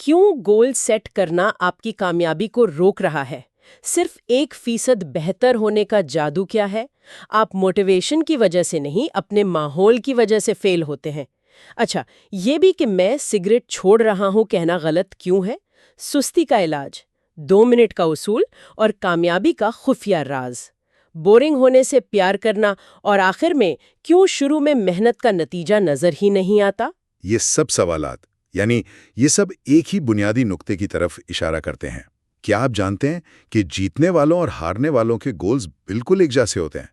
کیوں goal set کرنا آپ کی کامیابی کو روک رہا ہے؟ صرف 1% بہتر ہونے کا جادو کیا ہے؟ آپ موٹیویشن کی وجہ سے نہیں، اپنے ماحول کی وجہ سے فیل ہوتے ہیں۔ اچھا، یہ بھی کہ میں سگریٹ چھوڑ رہا ہوں کہنا غلط کیوں ہے؟ سستی کا علاج، 2 منٹ کا اصول اور کامیابی کا خفیہ راز، بورنگ ہونے سے پیار کرنا، اور آخر میں کیوں شروع میں محنت کا نتیجہ نظر ہی نہیں آتا؟ یہ سب سوالات، یعنی یہ سب ایک ہی بنیادی نقطے کی طرف اشارہ کرتے ہیں۔ کیا آپ جانتے ہیں کہ جیتنے والوں اور ہارنے والوں کے گولز بالکل ایک جیسے ہوتے ہیں؟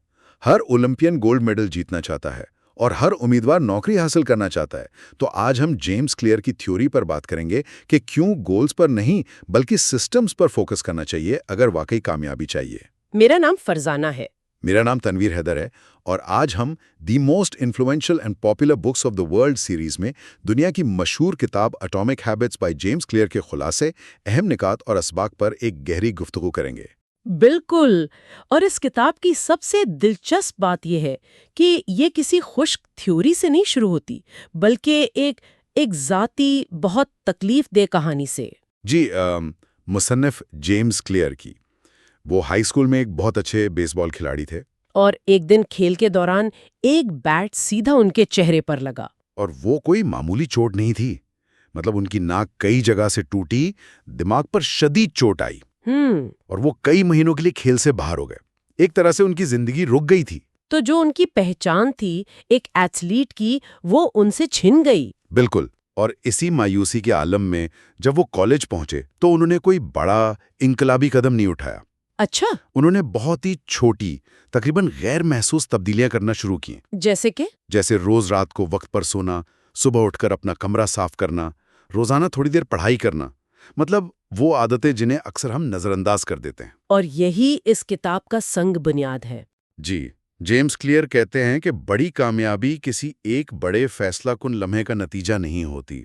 ہر اولمپئن گولڈ میڈل جیتنا چاہتا ہے اور ہر امیدوار نوکری حاصل کرنا چاہتا ہے۔ تو آج ہم جیمز کلیئر کی تھیوری پر بات کریں گے کہ کیوں گولز پر نہیں بلکہ سسٹمز پر فوکس کرنا چاہیے اگر واقعی کامیابی چاہیے۔ میرا نام فرزانہ ہے۔ میرا نام تنویر حیدر ہے، اور آج ہم the most influential and popular books of the world series میں دنیا کی مشہور کتاب atomic habits by James clear کے خلاصے، اہم نکات اور اسباق پر ایک گہری گفتگو کریں گے۔ بالکل، اور اس کتاب کی سب سے دلچسپ بات یہ ہے کہ یہ کسی خشک تھیوری سے نہیں شروع ہوتی، بلکہ ایک ذاتی، بہت تکلیف دہ کہانی سے۔ جی، مصنف جیمز کلیئر کی، وہ ہائی اسکول میں ایک بہت اچھے بیس بال کھلاڑی تھے، اور ایک دن کھیل کے دوران ایک بیٹ سیدھا ان کے چہرے پر لگا۔ اور وہ کوئی معمولی چوٹ نہیں تھی، مطلب ان کی ناک کئی جگہ سے ٹوٹی، دماغ پر شدید چوٹ آئی، اور وہ کئی مہینوں کے لیے کھیل سے باہر ہو گئے۔ ایک طرح سے ان کی زندگی رک گئی تھی۔ تو جو ان کی پہچان تھی ایک ایتھلیٹ کی، وہ ان سے چھن گئی۔ بالکل، اور اسی مایوسی کے عالم میں جب وہ کالج پہنچے تو انہوں نے کوئی بڑا انقلابی قدم نہیں اٹھایا۔ اچھا، انہوں نے بہت ہی چھوٹی، تقریباً غیر محسوس تبدیلیاں کرنا شروع کی، جیسے روز رات کو وقت پر سونا، صبح اٹھ کر اپنا کمرہ صاف کرنا، روزانہ تھوڑی دیر پڑھائی کرنا، مطلب وہ عادتیں جنہیں اکثر ہم نظر انداز کر دیتے ہیں۔ اور یہی اس کتاب کا سنگ بنیاد ہے۔ جی، جیمز کلیئر کہتے ہیں کہ بڑی کامیابی کسی ایک بڑے فیصلہ کن لمحے کا نتیجہ نہیں ہوتی۔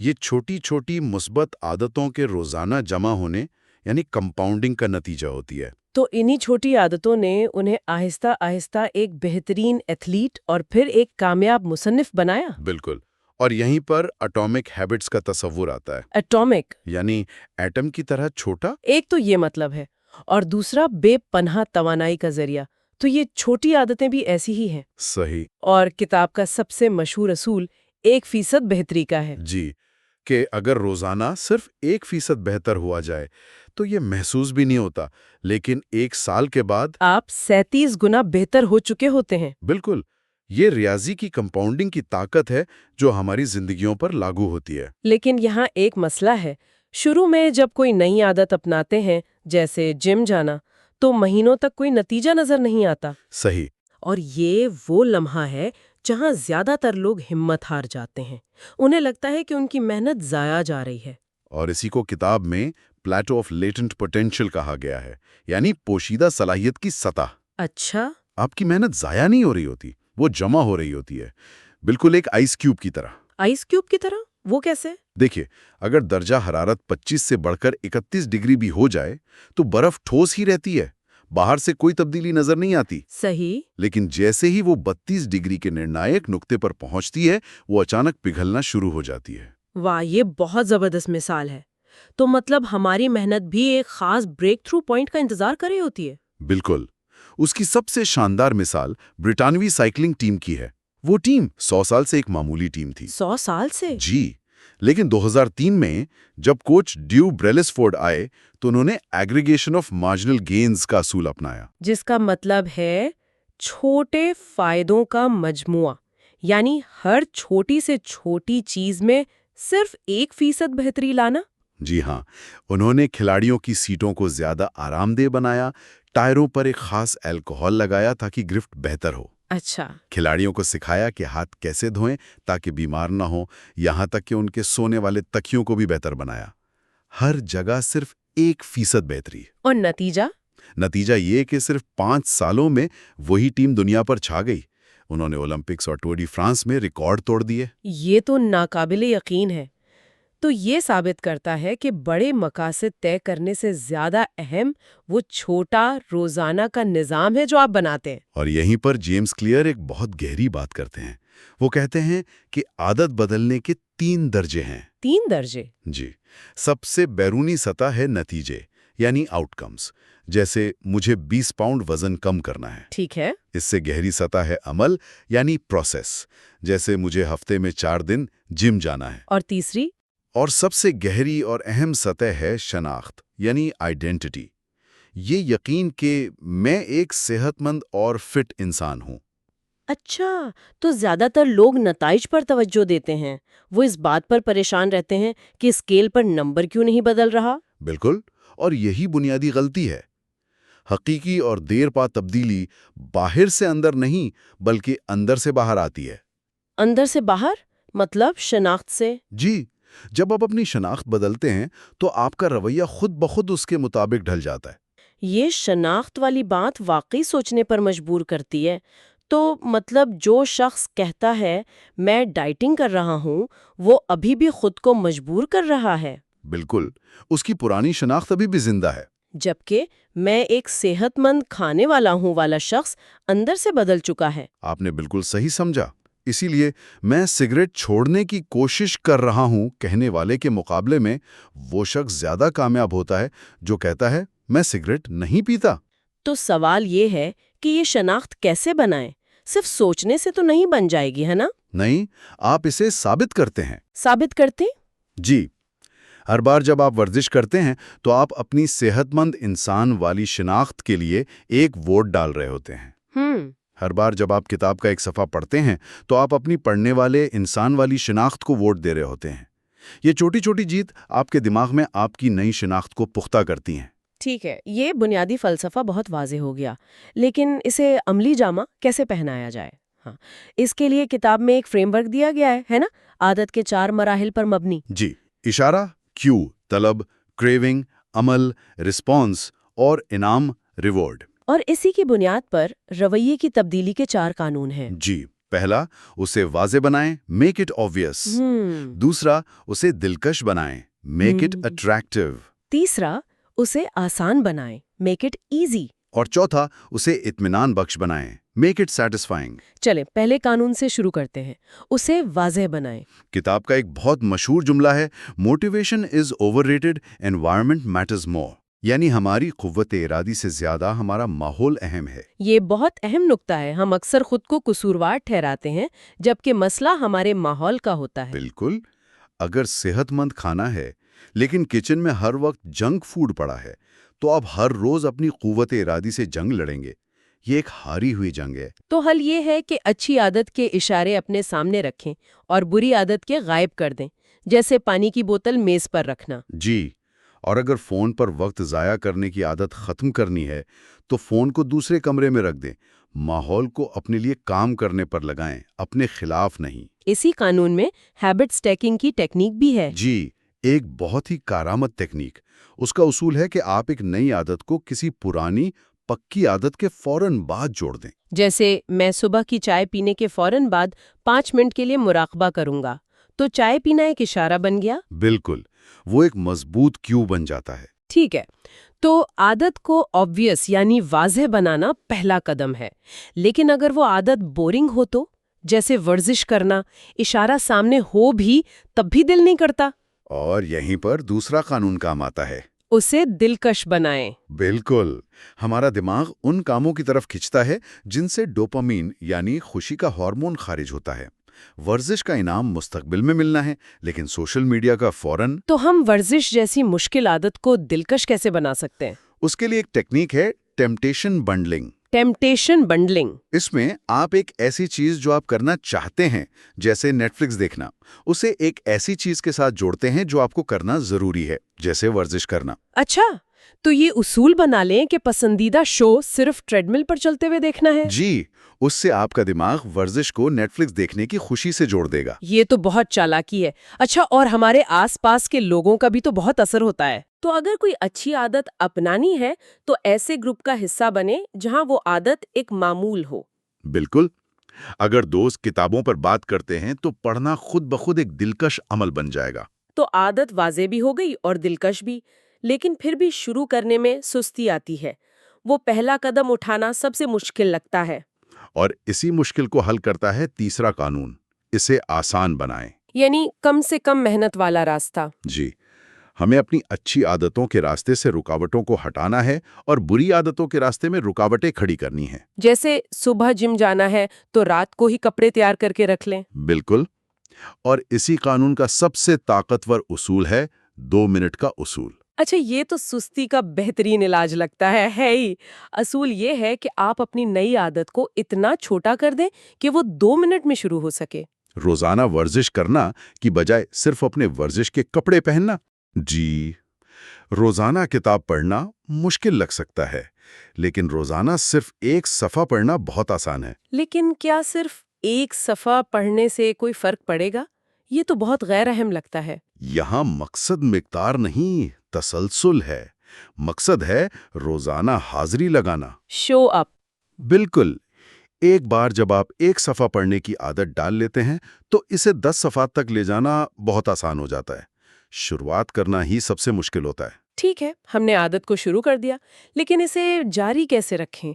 یہ چھوٹی چھوٹی مثبت عادتوں کے روزانہ جمع ہونے، یعنی کمپاؤنڈنگ کا نتیجہ ہوتی ہے۔ تو انہی چھوٹی عادتوں نے انہیں آہستہ آہستہ ایک بہترین ایتھلیٹ اور پھر ایک کامیاب مصنف بنایا۔ بالکل، اور یہیں پر اٹامک ہیبٹس کا تصور آتا ہے۔ اٹامک یعنی ایٹم کی طرح چھوٹا۔ ایک تو یہ مطلب ہے، اور دوسرا بے پناہ توانائی کا ذریعہ، تو یہ چھوٹی عادتیں بھی ایسی ہی ہیں۔ صحیح۔ اور کتاب کا سب سے مشہور اصول 1% بہتری کا ہے۔ جی، کہ اگر روزانہ صرف 1% بہتر ہوا جائے تو یہ محسوس بھی نہیں ہوتا، لیکن 1 سال کے بعد آپ 37 گنا بہتر ہو چکے ہوتے ہیں۔ بالکل، یہ ریاضی کی کمپاؤنڈنگ کی طاقت ہے جو ہماری زندگیوں پر لاگو ہوتی ہے۔ لیکن یہاں ایک مسئلہ ہے، شروع میں جب کوئی نئی عادت اپناتے ہیں، جیسے جم جانا، تو مہینوں تک کوئی نتیجہ نظر نہیں آتا۔ صحیح۔ اور یہ وہ لمحہ ہے جہاں زیادہ تر لوگ ہمت ہار جاتے ہیں، انہیں لگتا ہے کہ ان کی محنت ضائع جا رہی ہے۔ اور اسی کو کتاب میں پلیٹو آف لیٹنٹ پوٹینشل کہا گیا ہے، یعنی پوشیدہ صلاحیت کی سطح۔ اچھا، آپ کی محنت ضائع نہیں ہو رہی ہوتی، وہ جمع ہو رہی ہوتی ہے، بالکل ایک آئس کیوب کی طرح۔ آئس کیوب کی طرح؟ وہ کیسے؟ دیکھیے، اگر درجہ حرارت 25 سے بڑھ کر 31 ڈگری بھی ہو جائے تو برف ٹھوس ہی رہتی ہے، باہر سے کوئی تبدیلی نظر نہیں آتی۔ صحیح۔ لیکن جیسے ہی وہ 32 ڈگری کے نرنائک نقطے پر پہنچتی ہے، وہ اچانک پگھلنا شروع ہو جاتی ہے۔ واہ، یہ بہت زبردست مثال ہے۔ تو مطلب ہماری محنت بھی ایک خاص بریک تھرو پوائنٹ کا انتظار کر رہی ہوتی ہے۔ بالکل، اس کی سب سے شاندار مثال برطانوی سائیکلنگ ٹیم کی ہے۔ وہ ٹیم 100 سال سے ایک معمولی ٹیم تھی۔ 100 سال سے؟ جی، لیکن 2003 میں جب کوچ ڈیو بریلسفورڈ آئے تو انہوں نے ایگریگیشن آف مارجنل گینز کا اصول اپنایا، جس کا مطلب ہے چھوٹے فائدوں کا مجموعہ، یعنی ہر چھوٹی سے چھوٹی چیز میں صرف 1% بہتری لانا۔ جی ہاں، انہوں نے کھلاڑیوں کی سیٹوں کو زیادہ آرام دہ بنایا، ٹائروں پر ایک خاص الکحل لگایا تاکہ گرفٹ بہتر ہو۔ اچھا۔ کھلاڑیوں کو سکھایا کہ ہاتھ کیسے دھوئیں تاکہ بیمار نہ ہوں، یہاں تک کہ ان کے سونے والے تکیوں کو بھی بہتر بنایا۔ ہر جگہ صرف 1% بہتری۔ اور نتیجہ؟ نتیجہ یہ کہ صرف 5 سالوں میں وہی ٹیم دنیا پر چھا گئی۔ انہوں نے اولمپکس اور ٹور ڈی فرانس میں ریکارڈ توڑ دیے۔ یہ تو ناقابل یقین ہے۔ تو یہ ثابت کرتا ہے کہ بڑے مقاصد طے کرنے سے زیادہ اہم وہ چھوٹا روزانہ کا نظام ہے جو آپ بناتے ہیں۔ اور یہیں پر جیمز کلیئر ایک بہت گہری بات کرتے ہیں۔ وہ کہتے ہیں کہ عادت بدلنے کے 3 درجے ہیں۔ 3 درجے؟ جی، سب سے بیرونی سطح ہے نتیجے یعنی آؤٹ کمز، جیسے مجھے 20 پاؤنڈ وزن کم کرنا ہے۔ ٹھیک ہے۔ اس سے گہری سطح ہے عمل یعنی پروسیس، جیسے مجھے ہفتے میں 4 دن جم جانا ہے۔ اور تیسری؟ اور سب سے گہری اور اہم سطح ہے شناخت یعنی آئیڈینٹی، یہ یقین کہ میں ایک صحت مند اور فٹ انسان ہوں۔ اچھا، تو زیادہ تر لوگ نتائج پر توجہ دیتے ہیں، وہ اس بات پر پریشان رہتے ہیں کہ اسکیل پر نمبر کیوں نہیں بدل رہا؟ بالکل، اور یہی بنیادی غلطی ہے۔ حقیقی اور دیر پا تبدیلی باہر سے اندر نہیں بلکہ اندر سے باہر آتی ہے۔ اندر سے باہر مطلب شناخت سے؟ جی، جب آپ اپنی شناخت بدلتے ہیں تو آپ کا رویہ خود بخود اس کے مطابق ڈھل جاتا ہے۔ یہ شناخت والی بات واقعی سوچنے پر مجبور کرتی ہے۔ تو مطلب جو شخص کہتا ہے میں ڈائٹنگ کر رہا ہوں، وہ ابھی بھی خود کو مجبور کر رہا ہے۔ بالکل، اس کی پرانی شناخت ابھی بھی زندہ ہے۔ جبکہ میں ایک صحت مند کھانے والا ہوں والا شخص اندر سے بدل چکا ہے۔ آپ نے بالکل صحیح سمجھا۔ اسی لیے میں سگریٹ چھوڑنے کی کوشش کر رہا ہوں کہنے والے کے مقابلے میں وہ شخص زیادہ کامیاب ہوتا ہے جو کہتا ہے میں سگریٹ نہیں پیتا۔ تو سوال یہ ہے کہ یہ شناخت کیسے بنائیں؟ صرف سوچنے سے تو نہیں بن جائے گی، ہے نا؟ نہیں، آپ اسے ثابت کرتے ہیں۔ ثابت کرتے؟ جی، ہر بار جب آپ ورزش کرتے ہیں تو آپ اپنی صحت مند انسان والی شناخت کے لیے ایک ووٹ ڈال رہے ہوتے ہیں۔ ہر بار جب آپ کتاب کا ایک صفحہ پڑھتے ہیں تو آپ اپنی پڑھنے والے انسان والی شناخت کو ووٹ دے رہے ہوتے ہیں۔ یہ چھوٹی چھوٹی جیت آپ کے دماغ میں آپ کی نئی شناخت کو پختہ کرتی ہیں۔ ٹھیک ہے، یہ بنیادی فلسفہ بہت واضح ہو گیا، لیکن اسے عملی جامہ کیسے پہنایا جائے؟ ہاں، اس کے لیے کتاب میں ایک فریم ورک دیا گیا ہے نا؟ عادت کے 4 مراحل پر مبنی۔ جی، اشارہ، کیو، طلب، کریونگ، عمل، رسپانس اور انعام، ریوارڈ۔ اور اسی کی بنیاد پر رویے کی تبدیلی کے 4 قانون ہیں۔ جی، پہلا، اسے واضح بنائیں، میک اٹ آبویس۔ دوسرا، اسے دلکش بنائیں، میک اٹ اٹریکٹیو۔ تیسرا، اسے آسان بنائیں، میک اٹ ایزی۔ اور چوتھا، اسے اطمینان بخش بنائیں، میک اٹ سیٹسفائنگ۔ چلیں پہلے قانون سے شروع کرتے ہیں، اسے واضح بنائیں۔ کتاب کا ایک بہت مشہور جملہ ہے، motivation is overrated, environment matters more, یعنی ہماری قوت ارادی سے زیادہ ہمارا ماحول اہم ہے۔ یہ بہت اہم نکتہ ہے، ہم اکثر خود کو قصوروار ٹھہراتے ہیں جبکہ مسئلہ ہمارے ماحول کا ہوتا ہے۔ بالکل، اگر صحت مند کھانا ہے لیکن کچن میں ہر وقت جنک فوڈ پڑا ہے تو آپ ہر روز اپنی قوت ارادی سے جنگ لڑیں گے، یہ ایک ہاری ہوئی جنگ ہے۔ تو حل یہ ہے کہ اچھی عادت کے اشارے اپنے سامنے رکھیں اور بری عادت کے غائب کر دیں، جیسے پانی کی بوتل میز پر رکھنا۔ جی، اور اگر فون پر وقت ضائع کرنے کی عادت ختم کرنی ہے تو فون کو دوسرے کمرے میں رکھ دیں، ماحول کو اپنے لیے کام کرنے پر لگائیں، اپنے خلاف نہیں۔ اسی قانون میں ہیبٹ سٹیکنگ کی ٹیکنیک بھی ہے۔ جی، ایک بہت ہی کارآمد تکنیک۔ اس کا اصول ہے کہ آپ ایک نئی عادت کو کسی پرانی پکی عادت کے فوراً بعد جوڑ دیں۔ جیسے میں صبح کی چائے پینے کے فوراً بعد 5 منٹ کے لیے مراقبہ کروں گا، تو چائے پینا ایک اشارہ بن گیا۔ بالکل، وہ ایک مضبوط کیو بن جاتا ہے۔ ٹھیک ہے، تو عادت کو آبویس یعنی واضح بنانا پہلا قدم ہے، لیکن اگر وہ عادت بورنگ ہو تو، جیسے ورزش کرنا، اشارہ سامنے ہو بھی تب بھی دل نہیں کرتا، اور یہیں پر دوسرا قانون کام آتا ہے، اسے دلکش بنائیں۔ بالکل، ہمارا دماغ ان کاموں کی طرف کھنچتا ہے جن سے ڈوپامین یعنی خوشی کا ہارمون خارج ہوتا ہے۔ ورزش کا انعام مستقبل میں ملنا ہے، لیکن سوشل میڈیا کا فوراً۔ تو ہم ورزش جیسی مشکل عادت کو دلکش کیسے بنا سکتے ہیں؟ اس کے لیے ایک ٹیکنیک ہے، ٹیمپٹیشن بنڈلنگ۔ Temptation bundling. اس میں آپ ایک ایسی چیز جو آپ کرنا چاہتے ہیں، جیسے نیٹ فلکس دیکھنا، اسے ایک ایسی چیز کے ساتھ جوڑتے ہیں جو آپ کو کرنا ضروری ہے، جیسے ورزش کرنا۔ اچھا، تو یہ اصول بنا لیں کہ پسندیدہ شو صرف ٹریڈ مل پر چلتے ہوئے دیکھنا ہے۔ جی، اس سے آپ کا دماغ ورزش کو نیٹ فلکس دیکھنے کی خوشی سے جوڑ دے گا۔ یہ تو بہت چالاکی ہے۔ اچھا، اور ہمارے آس پاس کے لوگوں کا بھی تو بہت اثر ہوتا ہے۔ تو اگر کوئی اچھی عادت اپنانی ہے تو ایسے گروپ کا حصہ بنے جہاں وہ عادت ایک معمول ہو۔ بالکل، اگر دوست کتابوں پر بات کرتے ہیں تو پڑھنا خود بخود ایک دلکش عمل بن جائے گا۔ تو عادت واضح بھی ہو گئی اور دلکش بھی، لیکن پھر بھی شروع کرنے میں سستی آتی ہے۔ وہ پہلا قدم اٹھانا سب سے مشکل لگتا ہے۔ اور اسی مشکل کو حل کرتا ہے تیسرا قانون، اسے آسان بنائیں۔ یعنی کم سے کم محنت والا راستہ۔ جی، ہمیں اپنی اچھی عادتوں کے راستے سے رکاوٹوں کو ہٹانا ہے اور بری عادتوں کے راستے میں رکاوٹیں کھڑی کرنی ہیں۔ جیسے صبح جم جانا ہے تو رات کو ہی کپڑے تیار کر کے رکھ لیں۔ بالکل، اور اسی قانون کا سب سے طاقتور اصول ہے 2 منٹ کا اصول۔ اچھا، یہ تو سستی کا بہترین علاج لگتا ہے ہی۔ اصول یہ ہے کہ آپ اپنی نئی عادت کو اتنا چھوٹا کر دیں کہ وہ 2 منٹ میں شروع ہو سکے۔ روزانہ ورزش کرنا کی بجائے صرف اپنے ورزش کے کپڑے پہننا۔ جی، روزانہ کتاب پڑھنا مشکل لگ سکتا ہے، لیکن روزانہ صرف ایک صفحہ پڑھنا بہت آسان ہے۔ لیکن کیا صرف ایک صفحہ پڑھنے سے کوئی فرق پڑے گا؟ یہ تو بہت غیر اہم لگتا ہے۔ یہاں مقصد مقدار نہیں، تسلسل ہے۔ مقصد ہے روزانہ حاضری لگانا۔ شو اپ۔ بالکل، ایک بار جب آپ ایک صفحہ پڑھنے کی عادت ڈال لیتے ہیں تو اسے 10 صفحات تک لے جانا بہت آسان ہو جاتا ہے۔ شروعات کرنا ہی سب سے مشکل ہوتا ہے۔ ٹھیک ہے، ہم نے عادت کو شروع کر دیا، لیکن اسے جاری کیسے رکھیں؟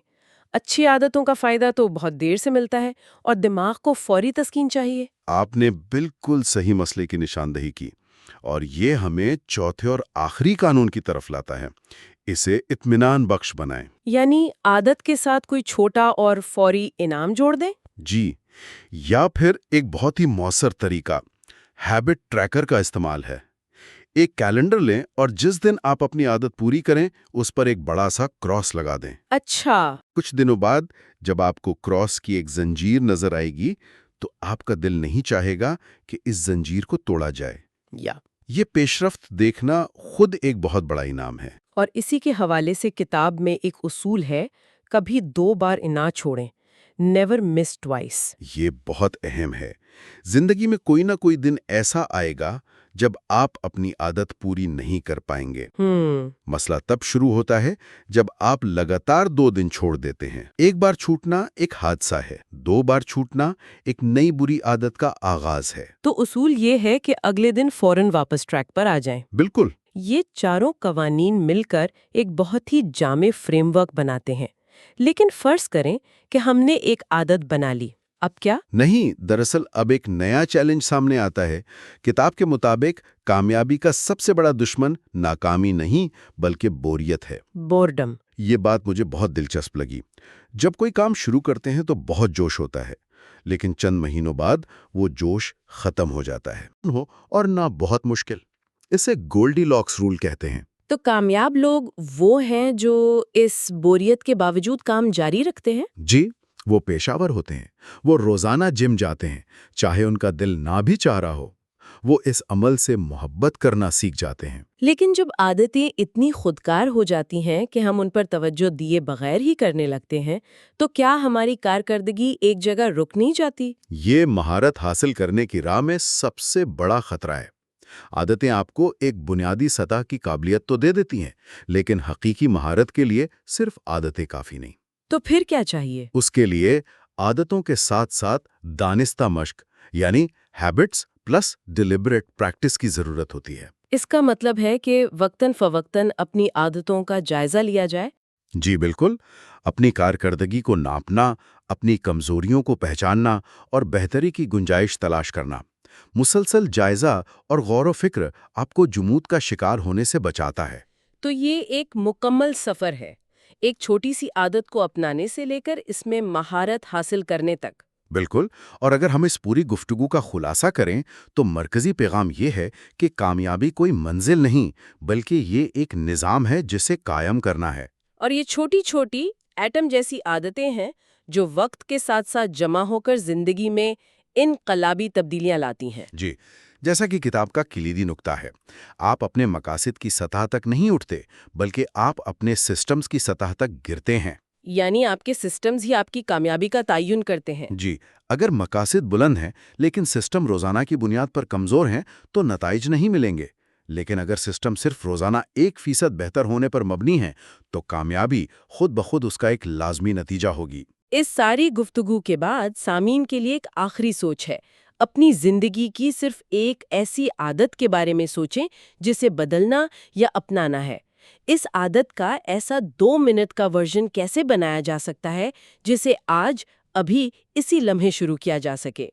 اچھی عادتوں کا فائدہ تو بہت دیر سے ملتا ہے اور دماغ کو فوری تسکین چاہیے۔ آپ نے بالکل صحیح مسئلے کی نشاندہی کی، اور یہ ہمیں چوتھے اور آخری قانون کی طرف لاتا ہے۔ اسے اطمینان بخش بنائیں۔ یعنی عادت کے ساتھ کوئی چھوٹا اور فوری انعام جوڑ دیں؟ جی، یا پھر ایک بہت ہی مؤثر طریقہ ہیبٹ ٹریکر کا استعمال ہے۔ ایک کیلنڈر لیں اور جس دن آپ اپنی عادت پوری کریں اس پر ایک بڑا سا کراس لگا دیں۔ اچھا۔ کچھ دنوں بعد جب آپ کو کراس کی ایک زنجیر نظر آئے گی تو آپ کا دل نہیں چاہے گا کہ اس زنجیر کو توڑا جائے۔ یہ پیشرفت دیکھنا خود ایک بہت بڑا انعام ہے۔ اور اسی کے حوالے سے کتاب میں ایک اصول ہے، کبھی 2 بار نہ چھوڑیں، نیور مس ٹوائس۔ یہ بہت اہم ہے۔ زندگی میں کوئی نہ کوئی دن ایسا آئے گا جب آپ اپنی عادت پوری نہیں کر پائیں گے۔ مسئلہ تب شروع ہوتا ہے جب آپ لگاتار 2 دن چھوڑ دیتے ہیں۔ ایک بار چھوٹنا ایک حادثہ ہے، 2 بار چھوٹنا ایک نئی بری عادت کا آغاز ہے۔ تو اصول یہ ہے کہ اگلے دن فوراً واپس ٹریک پر آ جائیں۔ بالکل۔ یہ چاروں قوانین مل کر ایک بہت ہی جامع فریم ورک بناتے ہیں۔ لیکن فرض کریں کہ ہم نے ایک عادت بنا لی، اب کیا؟ نہیں، دراصل اب ایک نیا چیلنج سامنے آتا ہے۔ کتاب کے مطابق کامیابی کا سب سے بڑا دشمن ناکامی نہیں بلکہ بوریت ہے۔ بورڈم۔ یہ بات مجھے بہت دلچسپ لگی۔ جب کوئی کام شروع کرتے ہیں تو بہت جوش ہوتا ہے، لیکن چند مہینوں بعد وہ جوش ختم ہو جاتا ہے اور نہ بہت مشکل۔ اسے گولڈی لاکس رول کہتے ہیں۔ تو کامیاب لوگ وہ ہیں جو اس بوریت کے باوجود کام جاری رکھتے ہیں؟ جی، وہ پیشاور ہوتے ہیں۔ وہ روزانہ جم جاتے ہیں، چاہے ان کا دل نہ بھی چاہ رہا ہو۔ وہ اس عمل سے محبت کرنا سیکھ جاتے ہیں۔ لیکن جب عادتیں اتنی خودکار ہو جاتی ہیں کہ ہم ان پر توجہ دیے بغیر ہی کرنے لگتے ہیں، تو کیا ہماری کارکردگی ایک جگہ رک نہیں جاتی؟ یہ مہارت حاصل کرنے کی راہ میں سب سے بڑا خطرہ ہے۔ عادتیں آپ کو ایک بنیادی سطح کی قابلیت تو دے دیتی ہیں، لیکن حقیقی مہارت کے لیے صرف عادتیں کافی نہیں۔ تو پھر کیا چاہیے؟ اس کے لیے عادتوں کے ساتھ ساتھ دانستہ مشق، یعنی ہیبٹس پلس ڈیلیبریٹ پریکٹس کی ضرورت ہوتی ہے۔ اس کا مطلب ہے کہ وقتاً فوقتاً اپنی عادتوں کا جائزہ لیا جائے؟ جی بالکل، اپنی کارکردگی کو ناپنا، اپنی کمزوریوں کو پہچاننا اور بہتری کی گنجائش تلاش کرنا۔ مسلسل جائزہ اور غور و فکر آپ کو جمود کا شکار ہونے سے بچاتا ہے۔ تو یہ ایک مکمل سفر ہے، ایک چھوٹی سی عادت کو اپنانے سے لے کر اس میں مہارت حاصل کرنے تک۔ بالکل، اور اگر ہم اس پوری گفتگو کا خلاصہ کریں تو مرکزی پیغام یہ ہے کہ کامیابی کوئی منزل نہیں بلکہ یہ ایک نظام ہے جسے قائم کرنا ہے۔ اور یہ چھوٹی چھوٹی ایٹم جیسی عادتیں ہیں جو وقت کے ساتھ ساتھ جمع ہو کر زندگی میں انقلابی تبدیلیاں لاتی ہیں۔ جی، جیسا کہ کتاب کا کلیدی نکتہ ہے، آپ اپنے مقاصد کی سطح تک نہیں اٹھتے بلکہ آپ اپنے سسٹمز کی سطح تک گرتے ہیں۔ یعنی آپ کے سسٹمز ہی آپ کی کامیابی کا تعین کرتے ہیں۔ جی، اگر مقاصد بلند ہیں لیکن سسٹم روزانہ کی بنیاد پر کمزور ہیں تو نتائج نہیں ملیں گے، لیکن اگر سسٹم صرف روزانہ 1% بہتر ہونے پر مبنی ہے تو کامیابی خود بخود اس کا ایک لازمی نتیجہ ہوگی۔ اس ساری گفتگو کے بعد سامعین کے لیے ایک آخری سوچ ہے۔ اپنی زندگی کی صرف ایک ایسی عادت کے بارے میں سوچیں جسے بدلنا یا اپنانا ہے۔ اس عادت کا ایسا 2 منٹ کا ورژن کیسے بنایا جا سکتا ہے جسے آج ابھی اسی لمحے شروع کیا جا سکے؟